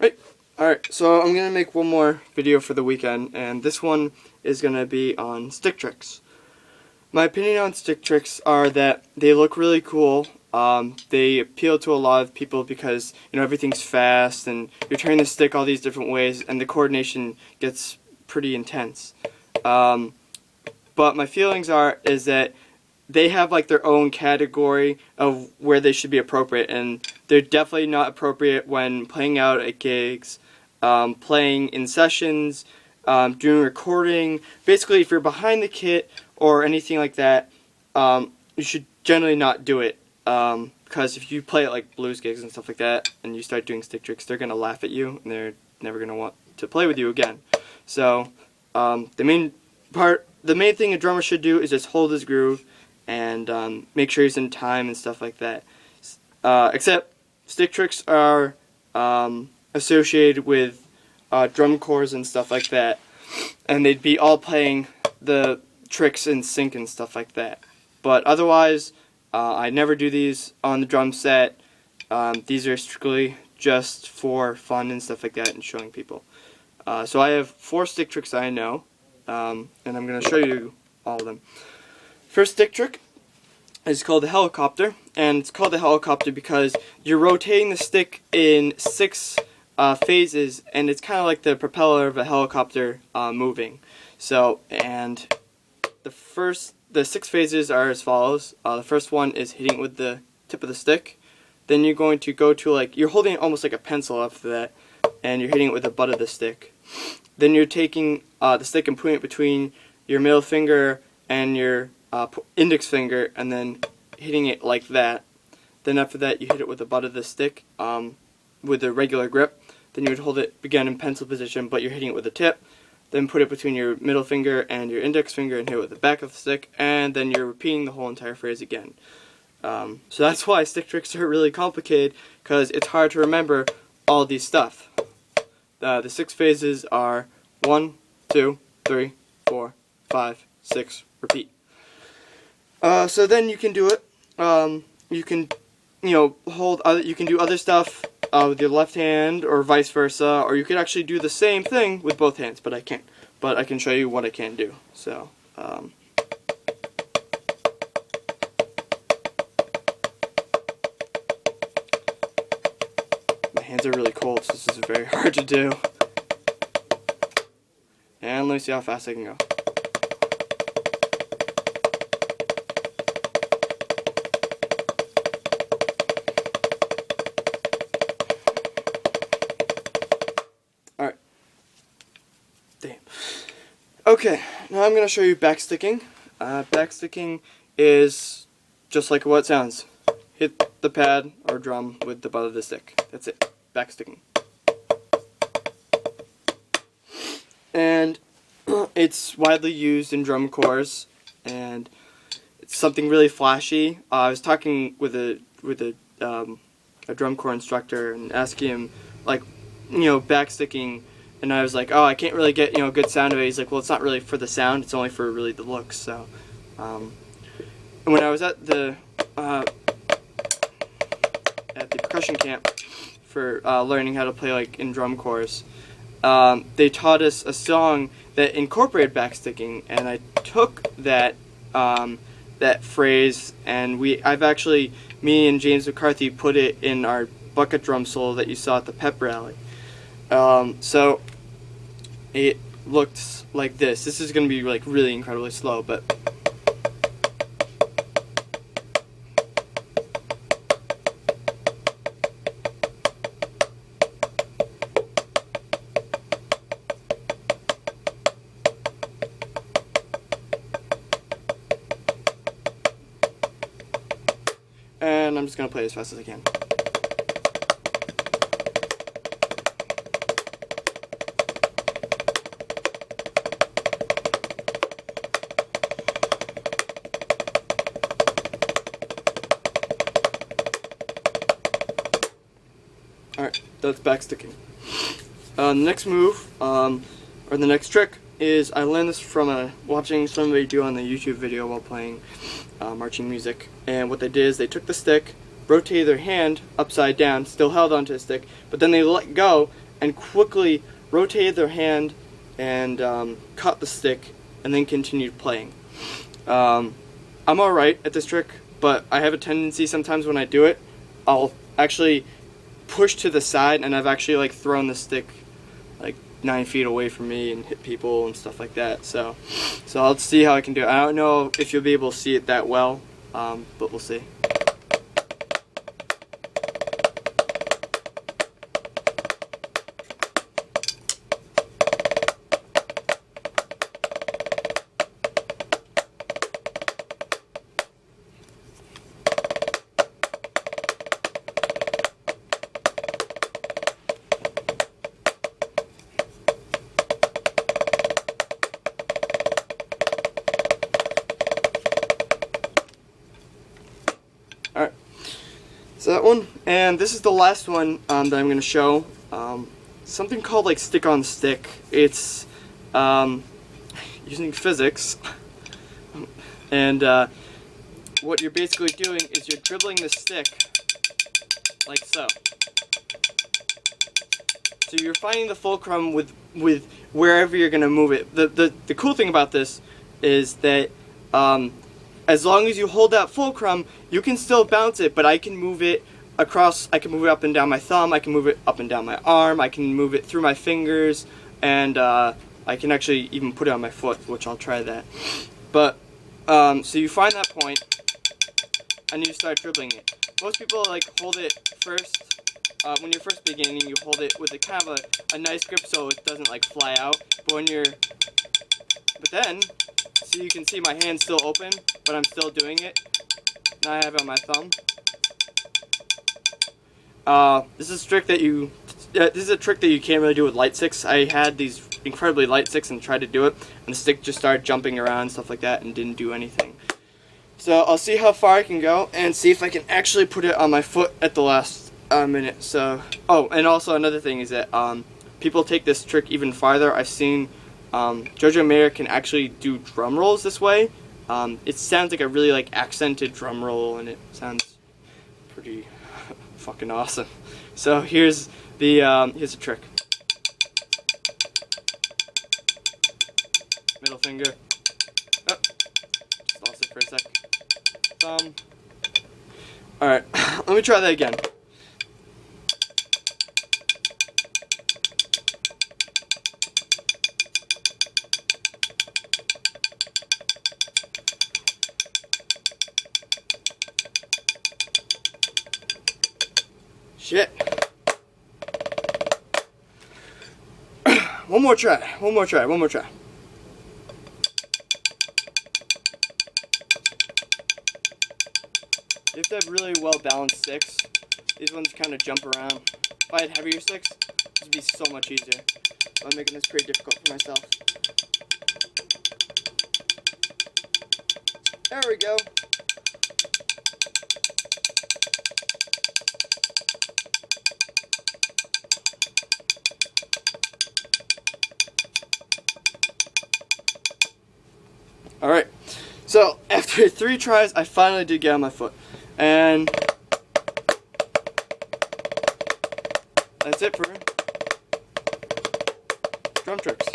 Alright, so I'm going to make one more video for the weekend, and this one is going to be on stick tricks. My opinion on stick tricks are that they look really cool. They appeal to a lot of people because, everything's fast and you're turning the stick all these different ways and the coordination gets pretty intense. But my feelings is that they have like their own category of where they should be appropriate, and they're definitely not appropriate when playing out at gigs, playing in sessions, doing recording. Basically, if you're behind the kit or anything like that, you should generally not do it, because if you play at like blues gigs and stuff like that and you start doing stick tricks, they're going to laugh at you and they're never going to want to play with you again. So the main thing a drummer should do is just hold his groove and make sure he's in time and stuff like that. Except stick tricks are associated with drum corps and stuff like that, and they'd be all playing the tricks in sync and stuff like that. But otherwise, I never do these on the drum set. These are strictly just for fun and stuff like that and showing people. So I have 4 stick tricks I know, and I'm going to show you all of them. First stick trick is called the helicopter, and it's called the helicopter because you're rotating the stick in 6 phases, and it's kind of like the propeller of a helicopter moving. So, and the 6 phases are as follows. The first one is hitting it with the tip of the stick. Then you're going to go to you're holding it almost like a pencil after that, and you're hitting it with the butt of the stick. Then you're taking the stick and putting it between your middle finger and your index finger, and then hitting it like that. Then after that, you hit it with the butt of the stick with a regular grip. Then you would hold it again in pencil position, but you're hitting it with the tip. Then put it between your middle finger and your index finger and hit it with the back of the stick, and then you're repeating the whole entire phrase again. So that's why stick tricks are really complicated, because it's hard to remember all these stuff. The 6 phases are 1, 2, 3, 4, 5, 6, repeat. So then you can do it. You can, you can do other stuff with your left hand or vice versa, or you could actually do the same thing with both hands, but I can't. But I can show you what I can do. So, my hands are really cold, so this is very hard to do. And let me see how fast I can go. Alright. Damn. Okay, now I'm going to show you backsticking. Backsticking is just like what it sounds. Hit the pad or drum with the butt of the stick. That's it. Backsticking. And it's widely used in drum corps, and it's something really flashy. I was talking with a drum corps instructor and asking him, backsticking, and I was like, oh, I can't really get a good sound of it. He's like, well, it's not really for the sound, it's only for really the looks. So, and when I was at the percussion camp for learning how to play in drum corps, they taught us a song that incorporated backsticking, and I took that phrase, and me and James McCarthy put it in our bucket drum solo that you saw at the pep rally. So it looked like this. This is going to be really incredibly slow, but and I'm just going to play as fast as I can. Alright, that's backsticking. The next move, or the next trick, is I learned this from watching somebody do on the YouTube video while playing marching music. And what they did is they took the stick, rotated their hand upside down, still held onto the stick, but then they let go and quickly rotated their hand and caught the stick and then continued playing. I'm alright at this trick, but I have a tendency sometimes when I do it, I'll actually push to the side, and I've actually like thrown the stick like 9 feet away from me and hit people and stuff like that. So I'll see how I can do it. I don't know if you'll be able to see it that well, but we'll see. Alright, so that one, and this is the last one that I'm going to show. Something called like stick on stick. It's using physics, and what you're basically doing is you're dribbling the stick like so. So you're finding the fulcrum with wherever you're going to move it. The cool thing about this is that as long as you hold that fulcrum, you can still bounce it, but I can move it across, I can move it up and down my thumb, I can move it up and down my arm, I can move it through my fingers, and I can actually even put it on my foot, which I'll try that. But, so you find that point, and you start dribbling it. Most people like hold it first, when you're first beginning, you hold it with a kind of a nice grip so it doesn't like fly out, but then, so you can see my hand's still open, but I'm still doing it. Now I have it on my thumb. This is a trick that you can't really do with light sticks. I had these incredibly light sticks and tried to do it, and the stick just started jumping around and stuff like that and didn't do anything. So I'll see how far I can go and see if I can actually put it on my foot at the last minute. So, oh, and also another thing is that people take this trick even farther. I've seen Jojo Mayer can actually do drum rolls this way. It sounds like a really like accented drum roll, and it sounds pretty fucking awesome. So here's a trick. Middle finger. Oh, just lost it for a sec. Thumb. Alright, let me try that again. Shit. One more try. You have to have really well balanced sticks. These ones kind of jump around. If I had heavier sticks, this would be so much easier. I'm making this pretty difficult for myself. There we go. Alright, so after 3 tries, I finally did get on my foot. And that's it for drum tricks.